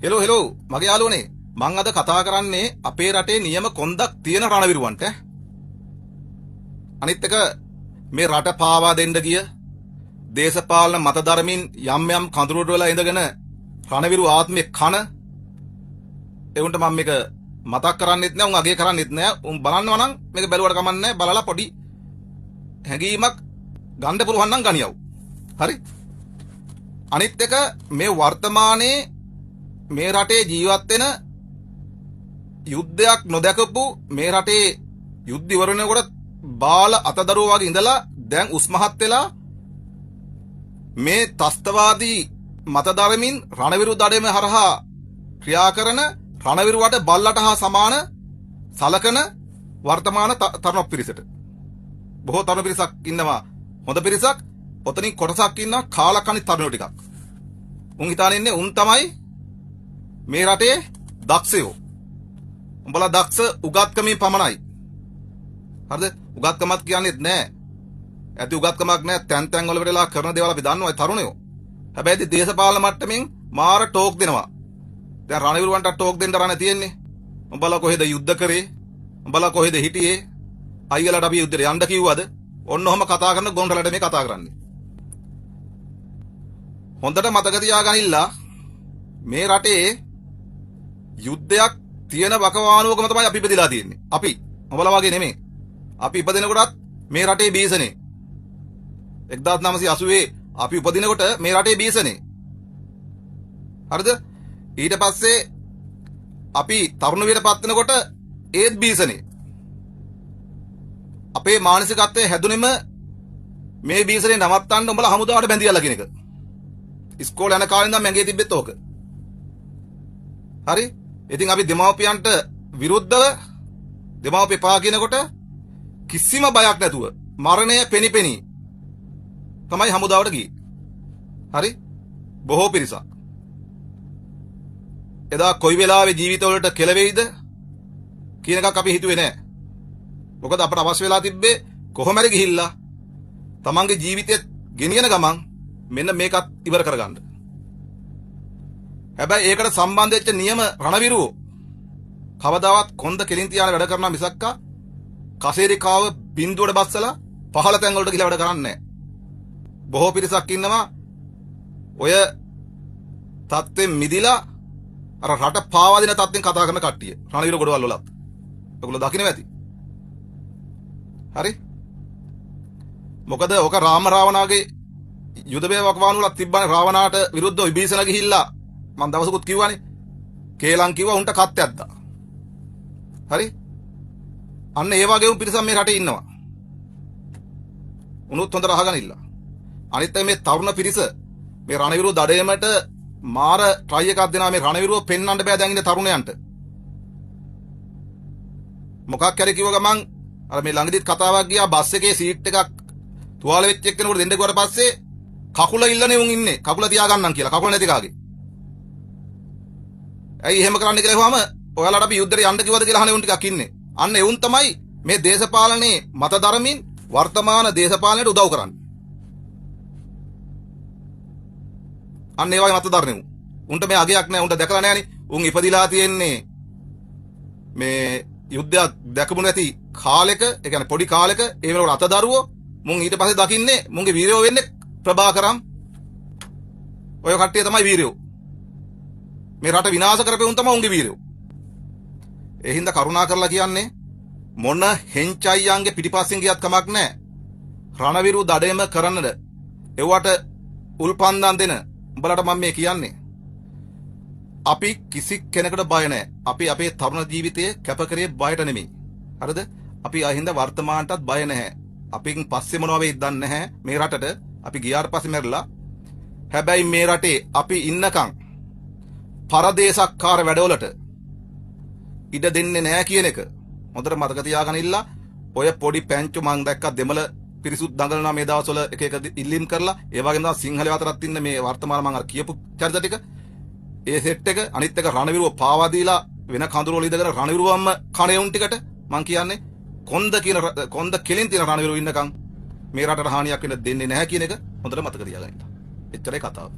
Hello මගේ යාළුවනේ මං අද කතා කරන්නේ අපේ රටේ නියම කොන්දක් තියෙන රණවිරුවන්ට. අනිත් එක මේ රට පාවා දෙන්න ගිය දේශපාලන මතධර්මින් යම් කඳුරුවට වෙලා ඉඳගෙන රණවිරු ආත්මේ කන එවුන්ට මම මේක මතක් කරන්නෙත් නෑ උන් අගේ කරන්නෙත් නෑ උන් බලන්නවා නම් මේක බැලුවට කමන්නේ බලලා පොඩි හැඟීමක් ගන්න පුළුවන් නම් ගනියව්. හරි. අනිත් එක මේ වර්තමානයේ මේ රටේ ජීවත් වෙන යුද්ධයක් නොදකපු මේ රටේ යුද්ධ ඉවර වෙනකොට බාල අතදරුවෝ වගේ ඉඳලා දැන් උස්මහත් වෙලා මේ තස්තවාදී මතධර්මින් රණවිරු දඩේම හරහා ක්‍රියා කරන රණවිරුවට බල්ලට හා සමාන සලකන වර්තමාන තරුණ පිරිසට බොහෝ තරුණ පිරිසක් ඉන්නවා. හොඳ පිරිසක්. ඔතනින් කොටසක් ඉන්නවා කාලකණි තරුණයෝ ටිකක්. උන් හිතාන ඉන්නේ උන් තමයි මේ රටේ දක්ෂයෝ. උඹලා දක්ෂ උගත්කමින් පමණයි. හරිද? උගත්කමක් කියන්නේත් නෑ. ඇති උගත්කමක් නෑ. තැන් වල වෙලා කරන දේවල් අපි දන්නවා තරුණයෝ. හැබැයි දේශපාලන මට්ටමින් මාර ටෝක් දෙනවා. දැන් රණවිරුවන්ට ටෝක් දෙන්න රණ තියෙන්නේ. උඹලා කොහෙද යුද්ධ කරේ? උඹලා කොහෙද හිටියේ? අයියලාට අපි යුද්ධෙට යන්න කිව්වද? ඔන්න ඔහම කතා කරන ගොන්ඩලට මේ කතා කරන්නේ. හොඳට මතක තියාගනින්න මේ රටේ යුද්ධයක් තියෙන වකවානුවකම තමයි අපි ඉපදිලා තියෙන්නේ. අපි ඔබලා වගේ නෙමෙයි. අපි ඉපදිනකොටත් මේ රටේ බීසනේ. 1980 අපි උපදිනකොට මේ රටේ බීසනේ. හරිද? ඊට පස්සේ අපි තරුණ විරපත් වෙනකොට ඒත් බීසනේ. අපේ මානසිකත්වයේ හැදුනෙම මේ බීසනේ නවත්තන්න උඹලා හමුදාවට බැඳියලා කියන එක. ඉස්කෝලේ යන කාලේ ඉඳන් මගේ තිබ්බෙත් ඕක. හරි? ඉතින් අපි දෙමාපියන්ට විරුද්ධව දෙමාපිය පා කියනකොට කිසිම බයක් නැතුව මරණය පෙනිපෙනී තමයි හමුදාවට ගියේ. හරි? බොහෝ පිරිසක්. එදා කොයි වෙලාවෙ ජීවිතවලට කෙලවෙයිද කියන එකක් අපි හිතුවේ නෑ. මොකද අපට අවශ්‍ය වෙලා තිබ්බේ කොහොම හරි ගිහිල්ලා තමන්ගේ ජීවිතය ගෙනියන ගමන් මෙන්න මේකත් ඉවර කරගන්න. හැබැයි ඒකට සම්බන්ධ වෙච්ච නියම රණවිරුවෝ කවදාවත් කොන්ද කෙලින් තියාන වැඩ කරනා මිසක්කා කසේරිකාව බින්දුවට බස්සලා පහළ තැන් වලට ගිහලා වැඩ කරන්නේ නැහැ. බොහෝ පිරිසක් ඉන්නවා ඔය තත්ත්වෙන් මිදිලා අර රට පාවා දෙන තත්ත්වෙන් කතා කරන කට්ටිය. රණවිරු ගොඩවල් වලත්. ඔයගොල්ලෝ දකින්න ඇති. හරි? මොකද ඔක රාම රාවණාගේ යුදබේ වකවානු වල තිබ්බනේ රාවණාට විරුද්ධව විභීෂණ ගිහිල්ලා මම දවසකුත් කිව්වනේ කේලම් කිව්වා උන්ට කත්තයක් දා. හරි? අන්න ඒ වගේ උන් පිරිසක් මේ රටේ ඉන්නවා. උනුත් හොඳට අහගනින්න. අනිත් මේ තරුණ පිරිස මේ රණවිරු දඩේමට මාර ට්‍රයි එකක් දෙනවා මේ රණවිරුව පෙන්වන්න බෑ දැන් ඉන්න තරුණයන්ට. මොකක් හරි කිව්ව ගමන් අර මේ ළඟදිත් කතාවක් ගියා බස් එකේ සීට් එකක් තුවාල වෙච්ච එක්කෙනෙකුට දෙන්න ගියාට පස්සේ කකුල ඉල්ලනේ උන් ඉන්නේ. කකුල තියාගන්නම් කියලා. කකුල නැති කාගේ. ඇයි එහෙම කරන්න කියලා කිව්වම ඔයාලට අපි යුද්ධෙට යන්න කිව්වද කියලා අහන්නේ උන් ටිකක් ඉන්නේ. අන්න එවුන් තමයි මේ දේශපාලනයේ මතධර්මින් වර්තමාන දේශපාලනයට උදව් කරන්නේ. අන්න ඒ වගේ මතධර්මෙ උන්ට මේ අගයක් නැහැ. උන්ට දැකලා නැහනේ. උන් ඉපදිලා තියෙන්නේ මේ යුද්ධයක් දැකපු නැති කාලෙක, ඒ කියන්නේ පොඩි කාලෙක ඒ වෙනකොට අතදරුවෝ මුන් ඊට පස්සේ දකින්නේ මුන්ගේ වීරයෝ වෙන්නේ ප්‍රභාකරම්. ඔය කට්ටිය තමයි වීරයෝ. මේ රට විනාශ කරපේ උන් තමයි උන්ගේ වීරයෝ. ඒ හින්දා කරුණා කරලා කියන්නේ මොන හෙන්චයියන්ගේ පිටිපස්සෙන් ගියත් කමක් නැහැ. රණවිරු දඩේම කරන්නද එව්වට උල්පන්දම් දෙන උඹලට මම මේ කියන්නේ. අපි කිසි කෙනෙකුට බය නැහැ. අපි අපේ තරුණ ජීවිතයේ කැප කරේ බයට නෙමෙයි. හරිද? අපි අහින්ද වර්තමානටත් බය නැහැ. අපින් පස්සේ මොනවා වෙයිද දන්නේ නැහැ මේ රටට. අපි ගියාට පස්සේ මැරිලා. හැබැයි මේ රටේ අපි ඉන්නකම් පරදේශක්කාර වැඩවලට ඉඩ දෙන්නේ නැහැ කියන එක හොඳට මතක තියාගනින්න. ඔය පොඩි පැංචු මං දැක්කා දෙමළ පිරිසුත් දඟලනවා මේ දවස්වල එක ඉල්ලීම් කරලා. ඒ වගේම තමයි සිංහල අතරත් ඉන්න මේ වර්තමාන මං අර කියපු චරිත ටික. ඒ සෙට් එක අනිත් එක රණවිරුව පාවා දීලා වෙන කඳුරු වල ඉඳගෙන රණවිරුවම්ම කණේ උන් ටිකට මං කියන්නේ කොන්ද කෙලින් තියෙන රණවිරුව ඉන්නකම් මේ රටට හානියක් වෙන්න දෙන්නේ නැහැ කියන එක හොඳට මතක තියාගන්න. එච්චරයි කතාව.